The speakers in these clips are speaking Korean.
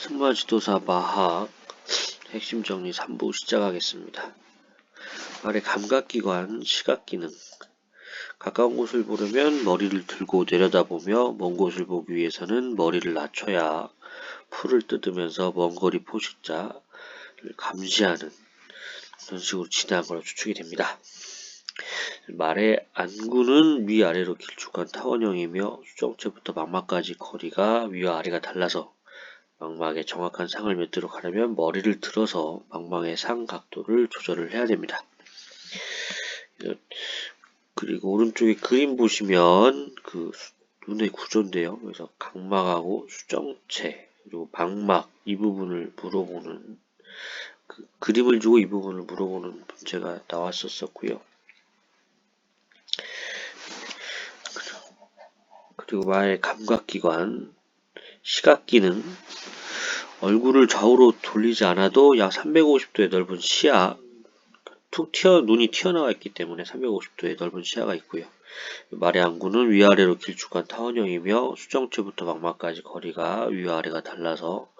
승마지도사 마학 핵심 정리 3부 시작하겠습니다. 아래 감각기관, 시각기능. 가까운 곳을 보려면 머리를 들고 내려다보며 먼 곳을 보기 위해서는 머리를 낮춰야 풀을 뜯으면서 먼 거리 포식자를 감시하는 그런 식으로 진행한 걸로 추측이 됩니다. 말의 안구는 위아래로 길쭉한 타원형이며 수정체부터 망막까지 거리가 위와 아래가 달라서 망막의 정확한 상을 맺도록 하려면 머리를 들어서 망막의 상 각도를 조절을 해야 됩니다. 그리고 오른쪽에 그림 보시면 그 눈의 구조인데요. 그래서 각막하고 수정체 그리고 망막 이 부분을 물어보는 그림을 주고 이 부분을 물어보는 문제가 나왔었고요. 그리고 말의 감각기관, 시각기능, 얼굴을 좌우로 돌리지 않아도 약 350도의 넓은 시야, 눈이 튀어나와 있기 때문에 350도의 넓은 시야가 있고요. 말의 안구는 위아래로 길쭉한 타원형이며 수정체부터 망막까지 거리가 위와 아래가 달라서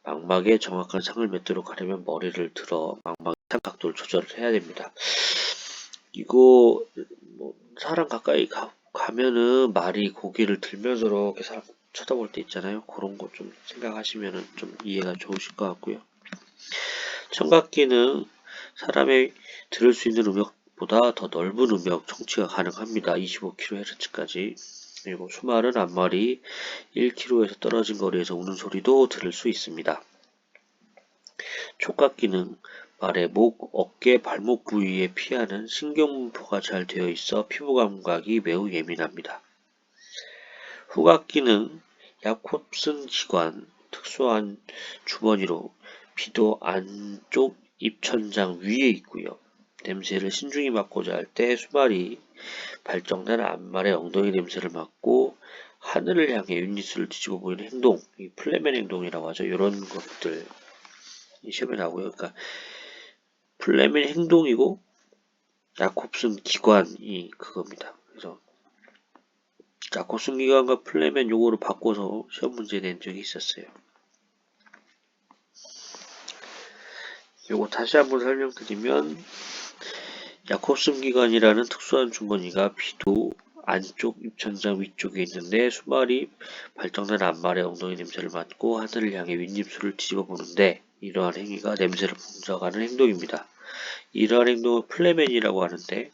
망막의 정확한 상을 맺도록 하려면 머리를 들어 망막의 상 각도를 조절을 해야 됩니다. 이거 사람 가까이 가면은 말이 고개를 들면서 이렇게 사람 쳐다볼 때 있잖아요. 그런 거 좀 생각하시면은 좀 이해가 좋으실 것 같고요. 청각기는 사람의 들을 수 있는 음역보다 더 넓은 음역 청취가 가능합니다. 25kHz까지. 그리고 수많은 앞말이 1km에서 떨어진 거리에서 우는 소리도 들을 수 있습니다. 촉각기는 말의 목, 어깨, 발목 부위에 피하는 신경분포가 잘 되어 있어 피부 감각이 매우 예민합니다. 후각기는 약곱슨 기관, 특수한 주머니로 비도 안쪽 입천장 위에 있고요. 냄새를 신중히 맡고자 할 때 수말이 발정난 앞말의 엉덩이 냄새를 맡고 하늘을 향해 윗니스를 뒤집어 보이는 행동, 이 플레멘 행동이라고 하죠. 이런 것들 시험에 나오고요. 그러니까 플레멘 행동이고 야콥슨 기관이 그겁니다. 그래서 야콥슨 기관과 플레멘 요거를 바꿔서 시험 문제 낸 적이 있었어요. 요거 다시 한번 설명드리면 야콥슨 기관이라는 특수한 주머니가 비도 안쪽 입천장 위쪽에 있는데 수말이 발정난 앞말의 엉덩이 냄새를 맡고 하늘을 향해 윗입술을 뒤집어 보는데 이러한 행위가 냄새를 분석하는 행동입니다. 이러한 행동을 플레멘이라고 하는데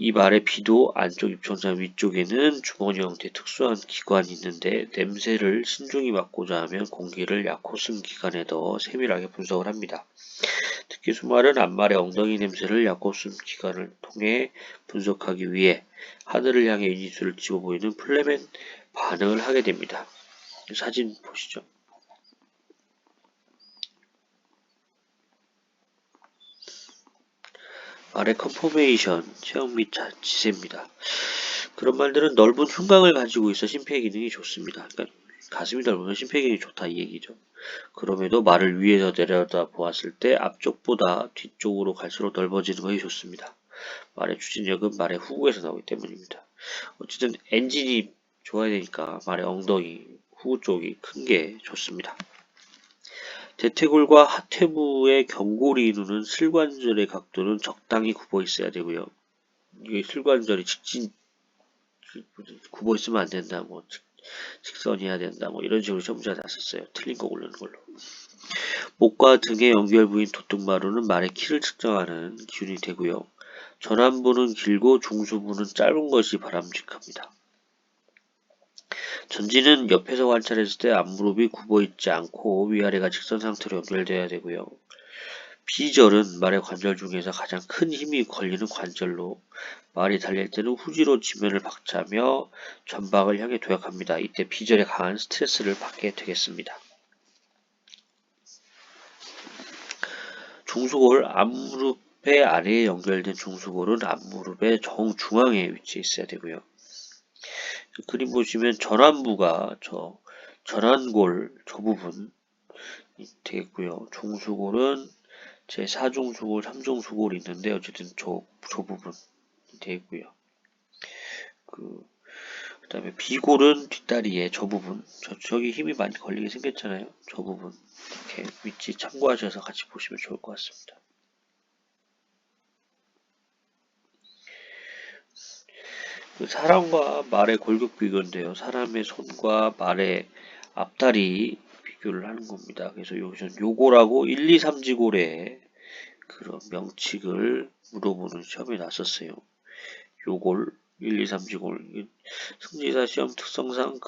이 말의 비도 안쪽 입천장 위쪽에는 주머니 형태의 특수한 기관이 있는데 냄새를 신중히 맡고자 하면 공기를 야콥슨 기관에 더 세밀하게 분석을 합니다. 특히 수말은 앞말의 엉덩이 냄새를 야콥슨 기관을 통해 분석하기 위해 하늘을 향해 윗입술을 집어 보이는 플레멘 반응을 하게 됩니다. 사진 보시죠. 말의 컨포메이션, 체형 및 지세입니다. 그런 말들은 넓은 흉곽을 가지고 있어 심폐 기능이 좋습니다. 그러니까 가슴이 넓으면 심폐 기능이 좋다 이 얘기죠. 그럼에도 말을 위에서 내려다 보았을 때 앞쪽보다 뒤쪽으로 갈수록 넓어지는 것이 좋습니다. 말의 추진력은 말의 후구에서 나오기 때문입니다. 어쨌든 엔진이 좋아야 되니까 말의 엉덩이, 후구 쪽이 큰 게 좋습니다. 대퇴골과 하퇴부의 경고리 이루는 슬관절의 각도는 적당히 굽어 있어야 되고요. 이게 슬관절이 직진 굽어 있으면 안 된다, 직선이어야 된다, 이런 식으로 시험문제가 났었어요. 틀린 거 고르는 걸로. 목과 등의 연결 부인 도뚝마루는 말의 키를 측정하는 기준이 되고요. 전완부는 길고 중수부는 짧은 것이 바람직합니다. 전지는 옆에서 관찰했을 때 앞무릎이 굽어있지 않고 위아래가 직선 상태로 연결되어야 되고요. 비절은 말의 관절 중에서 가장 큰 힘이 걸리는 관절로 말이 달릴 때는 후지로 지면을 박차며 전방을 향해 도약합니다. 이때 비절에 강한 스트레스를 받게 되겠습니다. 중수골, 앞무릎의 아래에 연결된 중수골은 앞무릎의 정중앙에 위치해 있어야 되고요. 그림 보시면 전완부가 전완골 저 부분이 되겠고요. 중수골은 제4중수골, 3중수골이 있는데 어쨌든 저 부분이 되겠고요. 그 다음에 비골은 뒷다리에 저 부분, 저기 힘이 많이 걸리게 생겼잖아요. 저 부분 이렇게 위치 참고하셔서 같이 보시면 좋을 것 같습니다. 사람과 말의 골격 비교인데요. 사람의 손과 말의 앞다리 비교를 하는 겁니다. 그래서 여기서 요거라고 1, 2, 3지골의 그런 명칭을 물어보는 시험이 났었어요. 요골 1, 2, 3지골 승지사 시험 특성상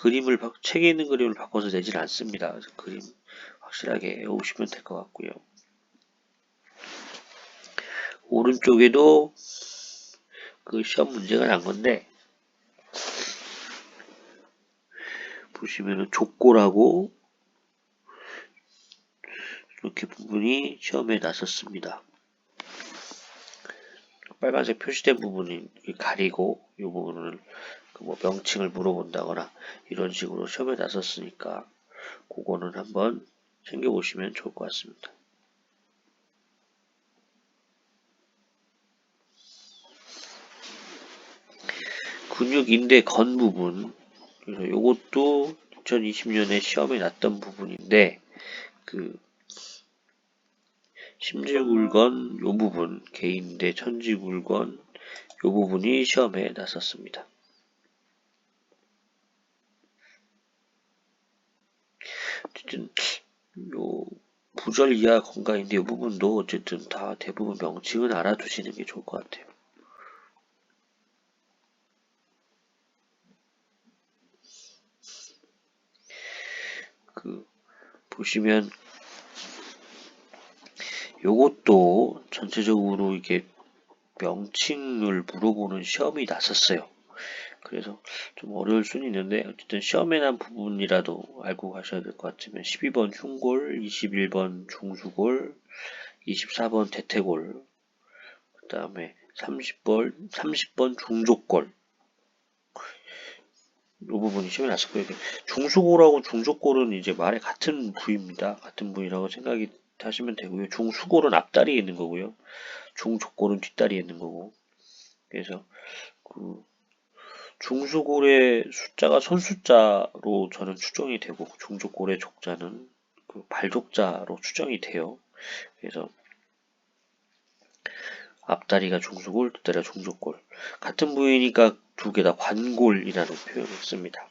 책에 있는 그림을 바꿔서 내질 않습니다. 그래서 그림 확실하게 외우시면 될 것 같고요. 오른쪽에도 그 시험 문제가 난 건데 보시면은 족골하고 이렇게 부분이 시험에 났었습니다. 빨간색 표시된 부분이 가리고 이 부분을 뭐 명칭을 물어본다거나 이런 식으로 시험에 났었으니까 그거는 한번 챙겨보시면 좋을 것 같습니다. 근육인대 건 부분, 그래서 요것도 2020년에 시험에 났던 부분인데 그 심지굴건 요 부분, 개인대 천지굴건 요 부분이 시험에 났었습니다. 어쨌든 요 부절 이하 건강인데 이 부분도 어쨌든 다 대부분 명칭은 알아두시는 게 좋을 것 같아요. 보시면 요것도 전체적으로 이게 명칭을 물어보는 시험이 났었어요. 그래서 좀 어려울 수는 있는데 어쨌든 시험에 난 부분이라도 알고 가셔야 될 것 같으면 12번 흉골, 21번 중수골, 24번 대퇴골, 그 다음에 30번 중족골 이 부분이 시험에 났었고요. 중수골하고 중족골은 이제 말의 같은 부위입니다. 같은 부위라고 생각이 하시면 되고요. 중수골은 앞다리에 있는 거고요. 중족골은 뒷다리에 있는 거고. 그래서 그 중수골의 숫자가 선숫자로 저는 추정이 되고 중족골의 족자는 그 발족자로 추정이 돼요. 그래서 앞다리가 중수골, 뒷다리가 중족골. 같은 부위니까 두 개 다 관골이라는 표현을 씁니다.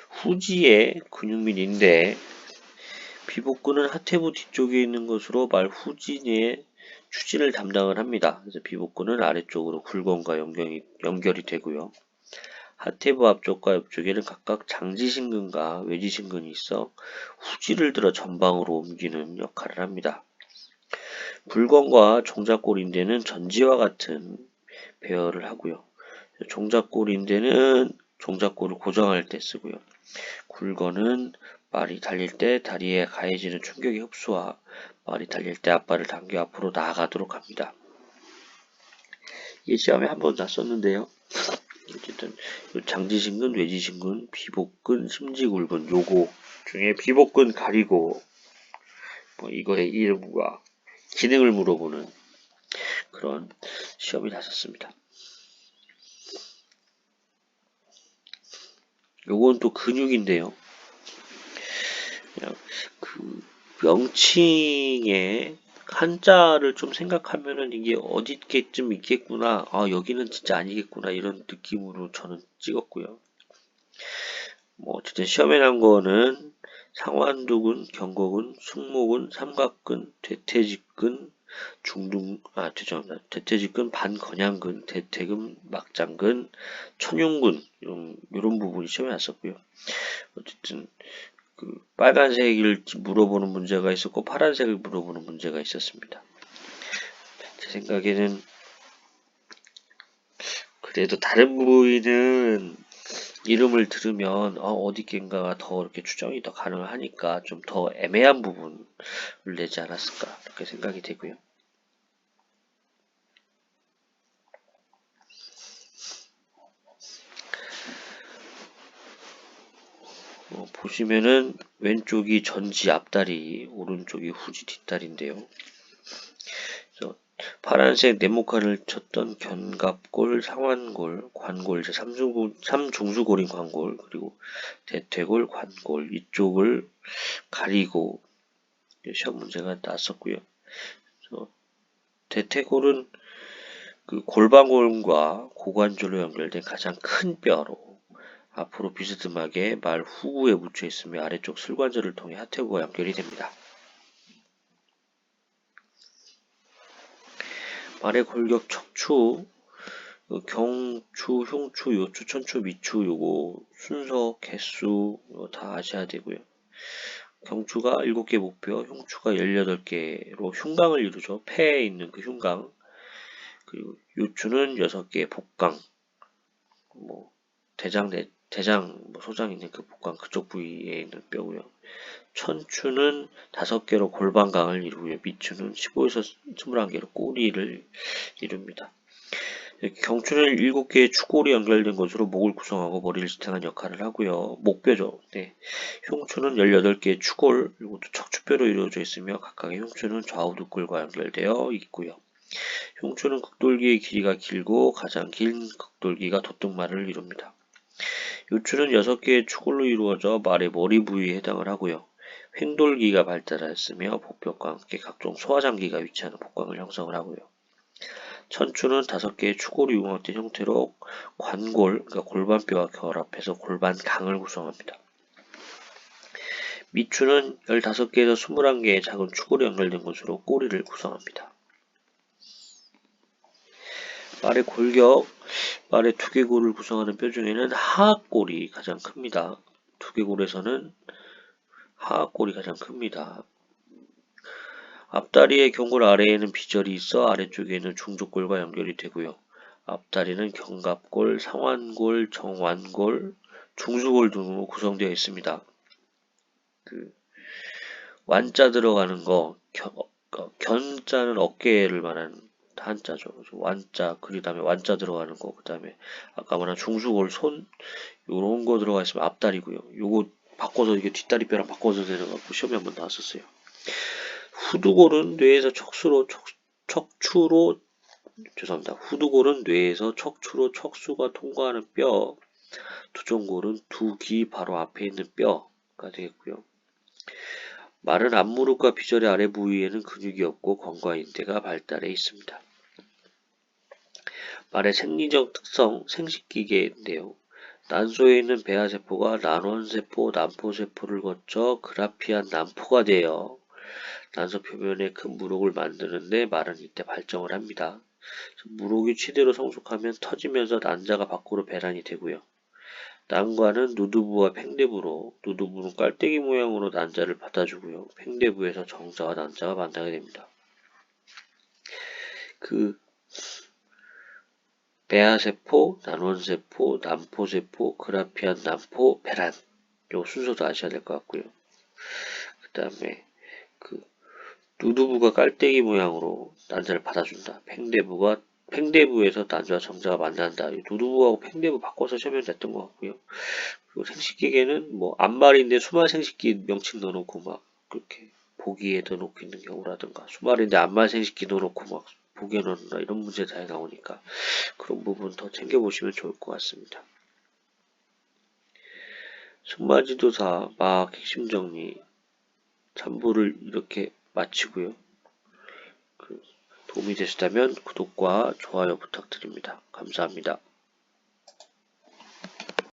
후지의 근육민인데 비복근은 하태부 뒤쪽에 있는 것으로 말 후진의 추진을 담당을 합니다. 그래서 비복근은 아래쪽으로 굴건과 연결이 되고요. 하태부 앞쪽과 옆쪽에는 각각 장지신근과 외지신근이 있어 후지를 들어 전방으로 옮기는 역할을 합니다. 굴건과 종작골인대는 전지와 같은 배열을 하고요. 종작골인대는 종작골을 고정할 때 쓰고요. 굴건은 말이 달릴 때 다리에 가해지는 충격의 흡수와 말이 달릴 때 앞발을 당겨 앞으로 나아가도록 합니다. 이 시험에 한번 났었는데요. 어쨌든 장지신근, 외지신근, 비복근, 심지굴근 요거 중에 비복근 가리고 뭐 이거의 이름과 기능을 물어보는 그런 시험이 났었습니다. 요건 또 근육인데요. 그냥 그 명칭에 한자를 좀 생각하면은 이게 어디쯤 있겠구나. 아, 여기는 진짜 아니겠구나. 이런 느낌으로 저는 찍었고요. 뭐, 어쨌든 시험에 난 거는 상완두근, 경거근, 승모근, 삼각근, 대퇴직근, 죄송합니다. 대퇴직근, 반건양근, 대퇴근, 막장근, 천흉근, 이런 부분이 시험에 났었고요. 어쨌든, 빨간색을 물어보는 문제가 있었고, 파란색을 물어보는 문제가 있었습니다. 제 생각에는, 그래도 다른 부위는 이름을 들으면 어디겠는가가 더 이렇게 추정이 더 가능하니까 좀 더 애매한 부분을 내지 않았을까 이렇게 생각이 되고요. 보시면은 왼쪽이 전지 앞다리, 오른쪽이 후지 뒷다리인데요. 파란색 네모칸을 쳤던 견갑골, 상완골, 관골, 이제 삼중수골인 관골, 그리고 대퇴골, 관골 이쪽을 가리고 시험 문제가 났었고요. 대퇴골은 그 골반골과 고관절로 연결된 가장 큰 뼈로 앞으로 비스듬하게 말 후구에 묻혀 있으며 아래쪽 슬관절을 통해 하태구와 연결이 됩니다. 말의 골격 척추, 경추, 흉추, 요추, 천추, 미추 요거 순서, 개수 다 아셔야 되고요. 경추가 7개 목뼈, 흉추가 18개로 흉강을 이루죠. 폐에 있는 그 흉강. 그리고 요추는 6개 복강. 뭐 대장, 소장 있는 그 복강 그쪽 부위에 있는 뼈고요. 천추는 5개로 골반강을 이루고요. 미추는 15에서 21개로 꼬리를 이룹니다. 경추는 7개의 추골이 연결된 것으로 목을 구성하고 머리를 지탱한 역할을 하고요. 목뼈죠. 네. 흉추는 18개의 추골, 이것도 척추뼈로 이루어져 있으며 각각의 흉추는 좌우 두 골과 연결되어 있고요. 흉추는 극돌기의 길이가 길고 가장 긴 극돌기가 돛등말을 이룹니다. 요추는 6개의 추골로 이루어져 말의 머리 부위에 해당을 하고요. 횡돌기가 발달하였으며 복벽과 함께 각종 소화장기가 위치하는 복강을 형성을 하고요. 천추는 5개의 추골이 융합된 형태로 관골, 그러니까 골반뼈와 결합해서 골반강을 구성합니다. 미추는 15개에서 21개의 작은 추골이 연결된 것으로 꼬리를 구성합니다. 말의 골격, 말의 두개골을 구성하는 뼈 중에는 하악골이 가장 큽니다. 두개골에서는 하악골이 가장 큽니다. 앞다리의 경골 아래에는 비절이 있어 아래쪽에는 중족골과 연결이 되고요. 앞다리는 견갑골, 상완골, 정완골, 중수골 등으로 구성되어 있습니다. 완자 들어가는 거, 견자는 어깨를 말하는 한자죠. 완자, 그 다음에 완자 들어가는 거, 그 다음에 아까 말한 중수골, 손, 요런 거 들어가 있으면 앞다리고요. 요거 바꿔서 이게 뒷다리 뼈랑 바꿔서 내려가고 시험에 한번 나왔었어요. 후두골은 뇌에서 후두골은 뇌에서 척추로 척수가 통과하는 뼈, 두종골은 두 귀 바로 앞에 있는 뼈가 되겠고요. 말은 앞무릎과 비절의 아래 부위에는 근육이 없고 건과 인대가 발달해 있습니다. 말의 생리적 특성, 생식기계인데요. 난소에 있는 배아세포가 난원세포, 난포세포를 거쳐 그라피안 난포가 되어 난소 표면에 큰 물혹을 만드는데 말은 이때 발정을 합니다. 물혹이 최대로 성숙하면 터지면서 난자가 밖으로 배란이 되고요. 난과는 누두부와 팽대부로 누두부는 깔때기 모양으로 난자를 받아주고요. 팽대부에서 정자와 난자가 만나게 됩니다. 배아세포, 난원세포, 난포세포, 그라피안 난포, 배란 요 순서도 아셔야 될 것 같고요. 그 다음에 누두부가 깔때기 모양으로 난자를 받아준다. 팽대부에서 난자와 정자가 만난다. 누두부하고 팽대부 바꿔서 시험에 냈던 것 같고요. 그리고 생식기계는 뭐 앞말인데 수말 생식기 명칭 넣어놓고 막 그렇게 보기에 넣어놓고 있는 경우라든가 수말인데 앞말 생식기 넣어놓고 막 보기에 넣는다 이런 문제 잘 나오니까 그런 부분 더 챙겨보시면 좋을 것 같습니다. 승마지도사 막 핵심 정리 참고를 이렇게 마치고요. 도움이 되셨다면 구독과 좋아요 부탁드립니다. 감사합니다.